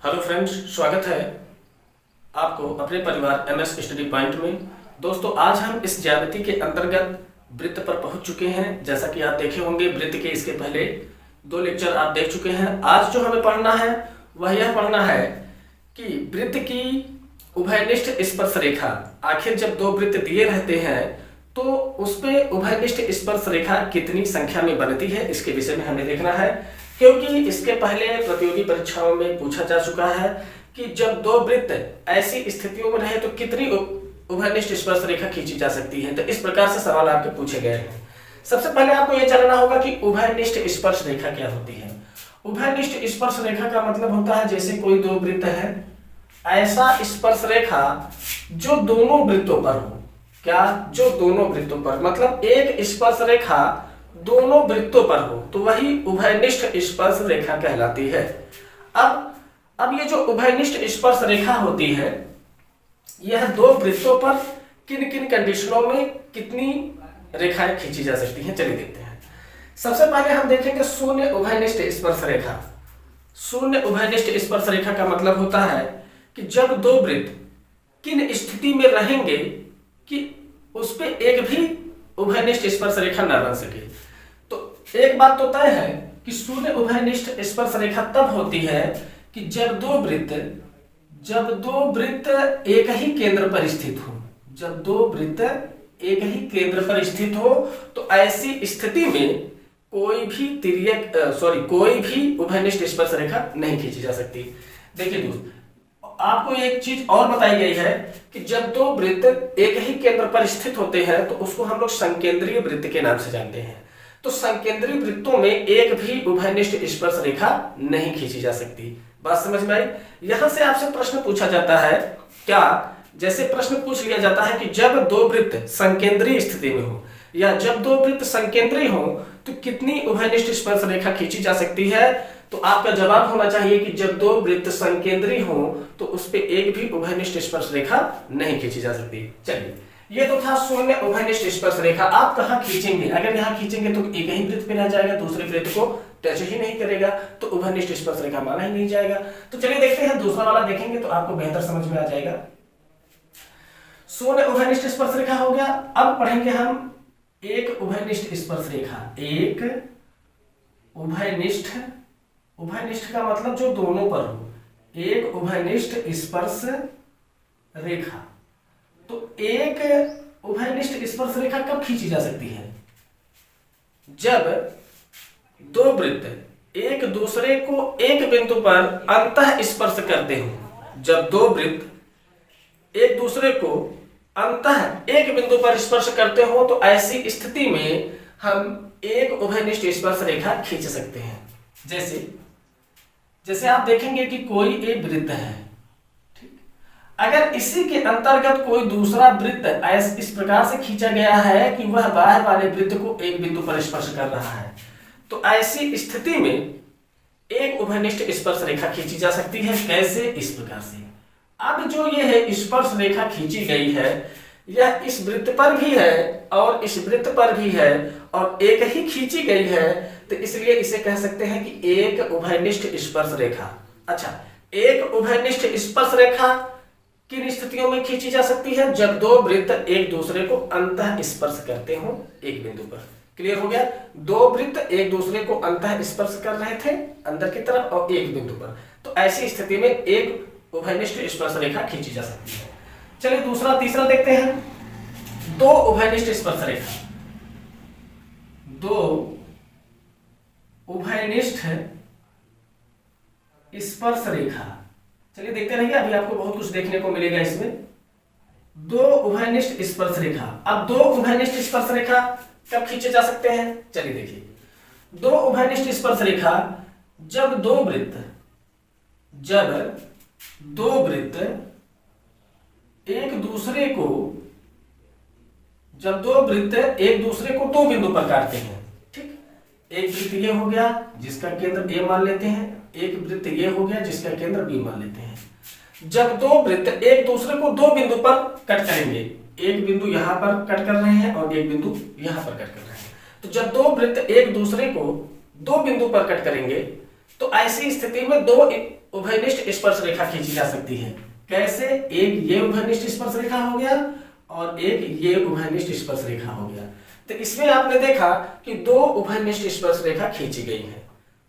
Hello friends, स्वागत है आपको अपने परिवार एमएस स्टडी पॉइंट में। दोस्तों, आज हम इस ज्यामिति के अंतर्गत वृत्त पर पहुंच चुके हैं। जैसा कि आप देखे होंगे, वृत्त के इसके पहले 2 लेक्चर आप देख चुके हैं। आज जो हमें पढ़ना है वह यह पढ़ना है कि वृत्त की उभयनिष्ठ स्पर्श रेखा। आखिर जब 2 वृत्त दिए रहते हैं तो उस पे उभयनिष्ठ स्पर्श रेखा कितनी संख्या में बनती है, इसके विषय में हमें देखना है। क्योंकि इसके पहले प्रतियोगी परीक्षाओं में पूछा जा चुका है कि जब 2 वृत्त ऐसी स्थितियों में रहे तो कितनी उभयनिष्ठ स्पर्श रेखा खींची जा सकती है। तो इस प्रकार से सवाल आपके पूछे गए हैं। सबसे पहले आपको यह जानना होगा कि उभयनिष्ठ स्पर्श रेखा क्या होती है। उभयनिष्ठ स्पर्श रेखा का मतलब होता है जैसे कोई 2 वृत्त है, ऐसा स्पर्श रेखा जो दोनों वृत्तों पर हो। क्या? जो दोनों वृत्तों पर, मतलब एक स्पर्श रेखा दोनों वृत्तों पर हो तो वही उभयनिष्ठ स्पर्श रेखा कहलाती है। अब ये जो उभयनिष्ठ स्पर्श रेखा होती है, यह 2 वृत्तों पर किन किन कंडीशनों में कितनी रेखाएं खींची जा सकती हैं, चलिए देखते हैं। सबसे पहले हम देखेंगे शून्य उभयनिष्ठ स्पर्श रेखा। शून्य उभयनिष्ठ स्पर्श रेखा का मतलब होता है कि जब 2 वृत्त किन स्थिति में रहेंगे कि उस पे एक भी उभयनिष्ठ स्पर्श रेखा न बन सके। तो एक बात तो तय है कि शून्य उभयनिष्ठ स्पर्श रेखा तब होती है कि जब दो वृत्त एक ही केंद्र पर स्थित हो। जब 2 वृत्त एक ही केंद्र पर स्थित हो तो ऐसी स्थिति में कोई भी उभयनिष्ठ स्पर्श रेखा नहीं खींची जा सकती। देखिए दोस्त, आपको एक चीज और बताई गई है कि जब 2 वृत्त एक ही केंद्र पर स्थित होते हैं तो उसको हम लोग संकेंद्रीय वृत्त के नाम से जानते हैं। तो संकेंद्रीय वृत्तों में एक भी उभयनिष्ठ स्पर्श रेखा नहीं खींची जा सकती। बात समझ में आई? यहां से आपसे प्रश्न पूछा जाता है, क्या जैसे प्रश्न पूछ लिया जाता है कि जब 2 वृत्त संकेंद्रीय स्थिति में हो या जब 2 वृत्त संकेंद्रीय हो तो कितनी उभयनिष्ठ स्पर्श रेखा खींची जा सकती है। तो आपका जवाब होना चाहिए कि जब 2 वृत्त संकेंद्रीय हो तो उस पे एक भी उभयनिष्ठ स्पर्श रेखा नहीं खींची जा सकती। चलिए, ये तो था शून्य उभयनिष्ठ स्पर्श रेखा। आप कहां खींचेंगे? अगर यहां खींचेंगे तो एक ही वृत्त पे रह जाएगा, दूसरे वृत्त को टच ही नहीं करेगा, तो उभयनिष्ठ स्पर्श रेखा माना ही नहीं जाएगा। तो चलिए देखते हैं, दूसरा वाला देखेंगे तो आपको बेहतर समझ में आ जाएगा। शून्य उभयनिष्ठ स्पर्श रेखा हो गया। अब पढ़ेंगे हम एक उभयनिष्ठ स्पर्श रेखा। एक उभयनिष्ठ का मतलब जो दोनों पर हो। एक उभयनिष्ठ स्पर्श रेखा। तो एक उभयनिष्ठ स्पर्श रेखा कब खींची जा सकती है? जब 2 वृत्त एक दूसरे को एक बिंदु पर अंतः स्पर्श करते हो। जब 2 वृत्त एक दूसरे को अंतः एक बिंदु पर स्पर्श करते हो तो ऐसी स्थिति में हम एक उभयनिष्ठ स्पर्श रेखा खींच सकते हैं। जैसे आप देखेंगे कि कोई एक वृत्त है, ठीक, अगर इसी के अंतर्गत कोई दूसरा वृत्त इस प्रकार से खींचा गया है कि वह बाहर वाले वृत्त को एक बिंदु पर स्पर्श कर रहा है, तो ऐसी स्थिति में एक उभयनिष्ठ स्पर्श रेखा खींची जा सकती है। कैसे? इस प्रकार से। अब जो ये है स्पर्श रेखा खींची गई है, यह इस वृत्त पर भी है और इस वृत्त पर भी है और एक ही खींची गई है, तो इसलिए इसे कह सकते हैं कि एक उभयनिष्ठ स्पर्श रेखा। अच्छा, एक उभयनिष्ठ स्पर्श रेखा किन स्थितियों में खींची जा सकती है? जब 2 वृत्त एक दूसरे को अंतः स्पर्श करते हो एक बिंदु पर। क्लियर हो गया? 2 वृत्त एक दूसरे को अंतः स्पर्श कर रहे थे अंदर की तरफ और एक बिंदु पर, तो ऐसी स्थिति में एक उभयनिष्ठ स्पर्श रेखा खींची जा सकती है। चलिए तीसरा देखते हैं। 2 उभयनिष्ठ स्पर्श रेखा। 2 उभयनिष्ठ स्पर्श रेखा। चलिए देखते रहिए, अभी आपको बहुत कुछ देखने को मिलेगा इसमें। 2 उभयनिष्ठ स्पर्श रेखा। अब 2 उभयनिष्ठ स्पर्श रेखा कब खींचे जा सकते हैं? चलिए देखिए, 2 उभयनिष्ठ स्पर्श रेखा जब 2 वृत्त एक दूसरे को 2 बिंदु पर काटते हैं। ठीक, एक वृत्त ये हो गया जिसका केंद्र A मान लेते हैं, एक वृत्त ये हो गया जिसका केंद्र B मान लेते हैं। जब 2 वृत्त एक दूसरे को 2 बिंदु पर कट करेंगे, एक बिंदु यहां पर कट कर रहे हैं और एक बिंदु यहां पर कट कर रहे हैं, तो जब 2 वृत्त एक दूसरे को 2 बिंदु पर कट करेंगे तो ऐसी स्थिति में 2 उभयनिष्ठ स्पर्श रेखा खींची जा सकती है। कैसे? एक ये उभयनिष्ठ स्पर्श रेखा हो गया और एक ये उभयनिष्ठ स्पर्श रेखा हो गया। तो इसमें आपने देखा कि दो उभयनिष्ठ स्पर्श रेखा खींची गई है।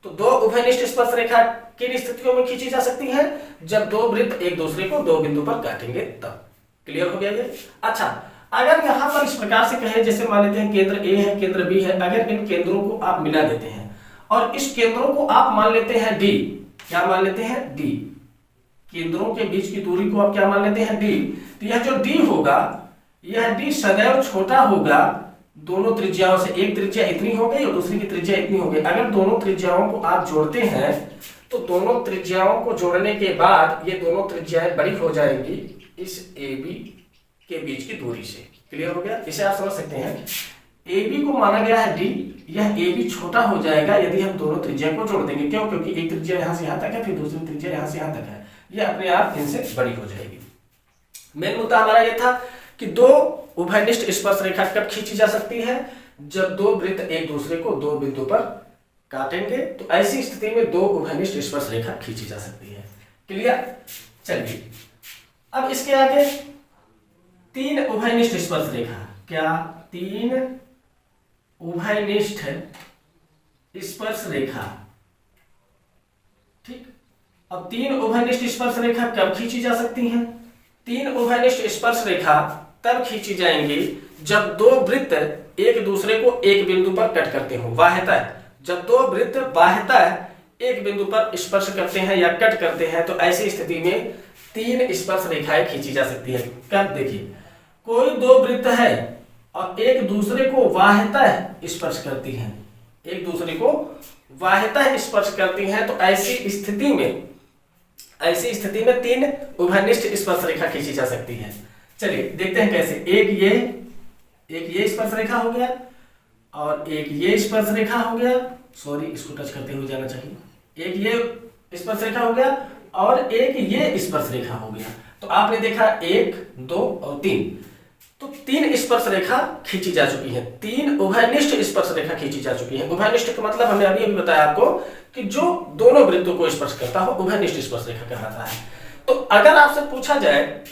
तो दो उभयनिष्ठ स्पर्श रेखा किन स्थितियों में खींची जा सकती है? जब दो वृत्त एक दूसरे को दो बिंदु पर काटेंगे तब। क्लियर हो गया ये? अच्छा, अगर यहाँ पर इस प्रकार से कहें, जैसे मान लेते हैं केंद्र ए है, केंद्र बी है, अगर इन केंद्रों को आप मिला देते हैं और इस केंद्रों को आप मान लेते हैं डी, क्या मान लेते हैं? डी। केंद्रों के बीच की दूरी को आप क्या मान लेते हैं? डी। तो यह जो डी होगा, यह डी सदैव छोटा होगा दोनों त्रिज्याओं से। एक त्रिज्या इतनी हो गई और दूसरी की त्रिज्या इतनी हो गई। अगर दोनों त्रिज्याओं को आप जोड़ते हैं तो दोनों त्रिज्याओं को जोड़ने के बाद ये दोनों त्रिज्याएं बड़ी हो जाएंगी इस AB के बीच की दूरी से। क्लियर हो गया? इसे आप समझ सकते हैं। AB को माना गया है D, यह AB छोटा हो जाएगा यदि हम दोनों त्रिज्या को जोड़ देंगे। क्यों? क्योंकि एक त्रिज्या यहां से यहां तक है, फिर दूसरी त्रिज्या यहां से यहां तक है, यह अपने आप इनसे बड़ी हो जाएगी। मेन मुद्दा हमारा यह था कि दो उभयनिष्ठ स्पर्श रेखा कब खींची जा सकती है? जब दो वृत्त एक दूसरे को दो बिंदु पर काटेंगे, तो ऐसी स्थिति में दो उभयनिष्ठ स्पर्श रेखा खींची जा सकती है। क्लियर? चलिए अब इसके आगे तीन उभयनिष्ठ स्पर्श रेखा। क्या? तीन उभयनिष्ठ स्पर्श रेखा। ठीक। अब तीन उभयनिष्ठ स्पर्श रेखा कब खींची जा सकती हैं? तीन उभयनिष्ठ स्पर्श रेखा तब खींची जाएंगी जब दो वृत्त एक दूसरे को एक बिंदु पर कट करते हो, बाह्यतः। जब दो वृत्त बाह्यतः एक बिंदु पर स्पर्श करते हैं या कट करते हैं, तो ऐसी स्थिति में तीन स्पर्श रेखाएं खींची जा सकती है। कब? देखिए, कोई दो वृत्त है और एक दूसरे को बाह्यतः स्पर्श करती हैं, एक दूसरे को बाह्यतः स्पर्श करती हैं, तो ऐसी स्थिति में तीन उभयनिष्ठ स्पर्श रेखा खींची जा सकती है। चलिए देखते हैं कैसे। एक ये स्पर्श रेखा हो गया और एक ये स्पर्श रेखा हो गया। सॉरी, इसको टच करते हुए जाना चाहिए। एक ये स्पर्श रेखा हो गया और एक ये स्पर्श रेखा हो गया। तो आपने देखा 1, 2 और 3, तो तीन स्पर्श रेखा खींची जा चुकी है। तीन उभयनिष्ठ स्पर्श रेखा खींची जा चुकी है। उभयनिष्ठ का मतलब हमने अभी बताया आपको कि जो दोनों वृत्तों को स्पर्श करता हो, उभयनिष्ठ स्पर्श रेखा कहलाता है। तो अगर आपसे पूछा जाए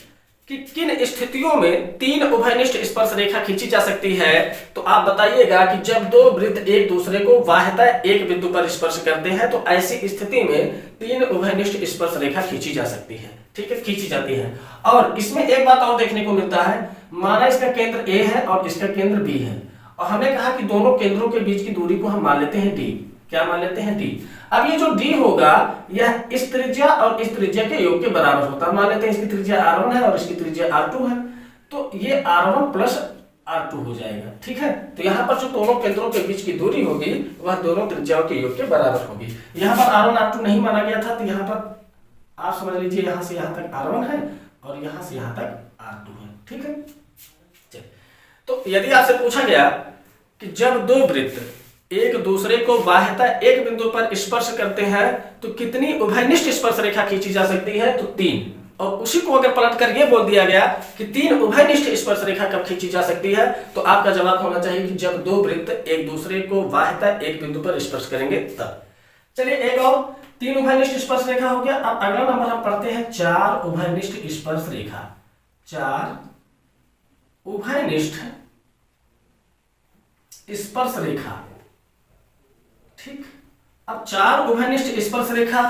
कि किन स्थितियों में तीन उभयनिष्ठ स्पर्श रेखा खींची जा सकती है, तो आप बताइएगा कि जब दो वृत्त एक दूसरे को बाह्यतः एक बिंदु पर स्पर्श करते हैं, तो ऐसी स्थिति में तीन उभयनिष्ठ स्पर्श रेखा खींची जा सकती है। ठीक है, खींची जाती है। और इसमें एक बात और देखने को मिलता है, माना इसका केंद्र A है और इसका केंद्र B है, और हमने कहा कि दोनों केंद्रों के बीच की दूरी को हम मान लेते हैं D। क्या मान लेते हैं? D। अब ये जो D होगा, यह इस त्रिज्या और इस त्रिज्या के योग के बराबर होता है। मान लेते हैं इसकी त्रिज्या R1 है और इसकी त्रिज्या R2 है, तो ये R1 प्लस R2 हो जाएगा। ठीक है, तो यहाँ पर जो दोनों केंद्रों के बीच की दूरी होगी वह दोनों त्रिज्याओं के योग के बराबर होगी। यहाँ पर R1 R2 नहीं माना गया था, तो यहाँ पर आप समझ लीजिए यहाँ से यहाँ तक R1 है और यहाँ से यहाँ तक R2 है। ठीक है, चलिए, तो यदि आपसे पूछा गया कि जब दो वृत्त एक दूसरे को बाह्यतः एक बिंदु पर स्पर्श करते हैं तो कितनी उभयनिष्ठ स्पर्श रेखा खींची जा सकती है? तो तीन। और उसी को अगर पलट कर ये बोल दिया गया कि तीन उभयनिष्ठ स्पर्श रेखा कब खींची जा सकती है, तो आपका जवाब होना चाहिए कि जब दो वृत्त एक दूसरे को बाह्यतः एक बिंदु पर स्पर्श करेंगे तब। चलिए एक और तीन उभयनिष्ठ स्पर्श रेखा हो गया। अब अगला नंबर हम पढ़ते हैं चार उभयनिष्ठ स्पर्श रेखा। चार उभयनिष्ठ स्पर्श रेखा। ठीक, अब चार उभयनिष्ठ स्पर्श रेखा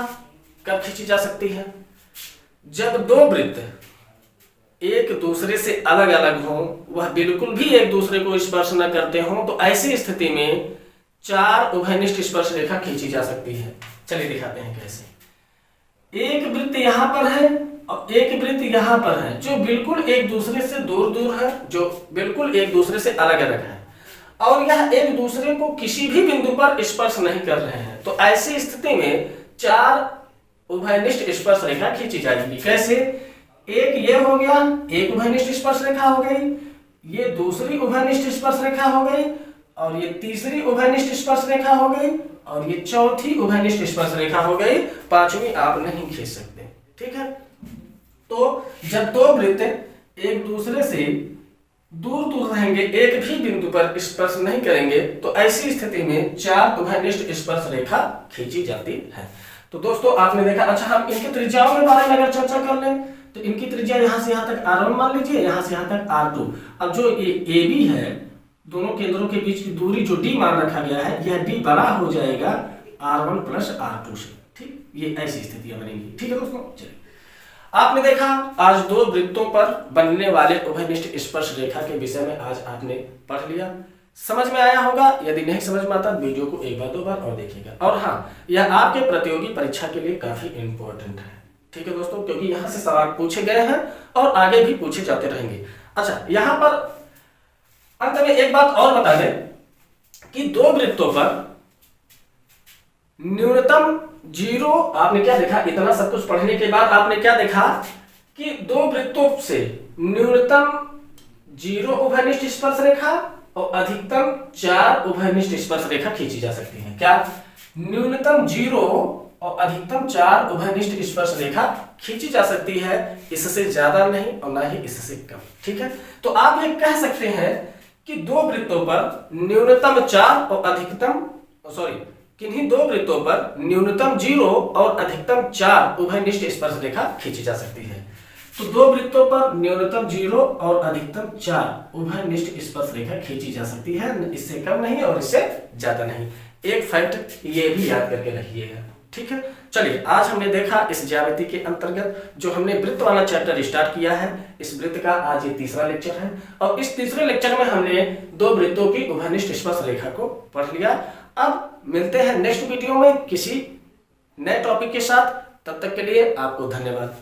कब खींची जा सकती है? जब दो वृत्त एक दूसरे से अलग अलग हों, वह बिल्कुल भी एक दूसरे को स्पर्श न करते हों, तो ऐसी स्थिति में चार उभयनिष्ठ स्पर्श रेखा खींची जा सकती है। चलिए दिखाते हैं कैसे। एक वृत्त यहां पर है और एक वृत्त यहां पर है, जो बिल्कुल एक दूसरे से दूर दूर है, जो बिल्कुल एक दूसरे से अलग अलग है, और यह एक दूसरे को किसी भी बिंदु पर स्पर्श नहीं कर रहे हैं। तो ऐसी स्थिति में चार उभयनिष्ठ स्पर्श रेखा खींची जाएगी। कैसे? एक ये हो गया, एक उभयनिष्ठ स्पर्श रेखा हो गई, ये दूसरी उभयनिष्ठ स्पर्श रेखा हो गई, और ये तीसरी उभयनिष्ठ स्पर्श रेखा हो गई, और ये चौथी उभयनिष्ठ स्पर्श रेखा हो गई। पांचवी आप नहीं खींच सकते। ठीक है, तो जब दो वृत्त एक दूसरे से दूर दूर रहेंगे, एक भी बिंदु पर स्पर्श नहीं करेंगे, तो ऐसी स्थिति में चार उभयनिष्ठ स्पर्श रेखा खींची जाती है। तो दोस्तों आपने देखा। अच्छा, हम इनकी त्रिज्याओं के बारे में अगर चर्चा कर लें तो इनकी त्रिज्या यहाँ से यहाँ तक r1 मान लीजिए, यहाँ से यहाँ तक r2। अब जो ये AB है, दोनों केंद्रों के बीच की दूरी जो d मान रखा गया है, यह d बड़ा हो जाएगा r1 प्लस r2 से। ठीक, ये ऐसी स्थितियां बनेंगी। ठीक है दोस्तों, चलिए आपने देखा आज दो वृत्तों पर बनने वाले उभयनिष्ठ स्पर्श रेखा के विषय में आज आपने पढ़ लिया। समझ में आया होगा। यदि नहीं समझ में आता वीडियो को एक बार दो बार और देखिएगा। और हाँ, यह आपके प्रतियोगी परीक्षा के लिए काफी इंपॉर्टेंट है। ठीक है दोस्तों, क्योंकि यहाँ से सवाल पूछे गए हैं और आगे भी पूछे जाते रहेंगे। अच्छा, यहाँ पर अंत में एक बात और बता दें कि दो वृत्तों पर न्यूनतम 0, आपने क्या देखा, इतना सब कुछ पढ़ने के बाद आपने क्या देखा कि दो वृत्तों से न्यूनतम 0 उभयनिष्ठ स्पर्श रेखा और अधिकतम 4 उभयनिष्ठ स्पर्श रेखा खींची जा सकती है। क्या? न्यूनतम 0 और अधिकतम 4 उभयनिष्ठ स्पर्श रेखा खींची जा सकती है, इससे ज्यादा नहीं और ना ही इससे कम। ठीक है, तो आप ये कह सकते हैं कि दो वृत्तों पर न्यूनतम 4 और अधिकतम किन्हीं दो वृत्तों पर न्यूनतम 0 और अधिकतम 4 उभयनिष्ठ स्पर्श रेखा खींची जा सकती है। तो दो वृत्तों पर न्यूनतम 0 और अधिकतम 4 उभयनिष्ठ स्पर्श रेखा खींची जा सकती है, इससे कम नहीं और इससे ज्यादा नहीं। एक फैक्ट ये भी याद करके रखिएगा। ठीक है, चलिए आज हमने देखा इस ज्यामिति के अंतर्गत जो हमने वृत्त वाला चैप्टर स्टार्ट किया है, इस वृत्त का आज ये तीसरा लेक्चर है और इस तीसरे लेक्चर में हमने दो वृत्तों की उभयनिष्ठ स्पर्श रेखा को पढ़ लिया। अब मिलते हैं नेक्स्ट वीडियो में किसी नए टॉपिक के साथ। तब तक के लिए आपको धन्यवाद।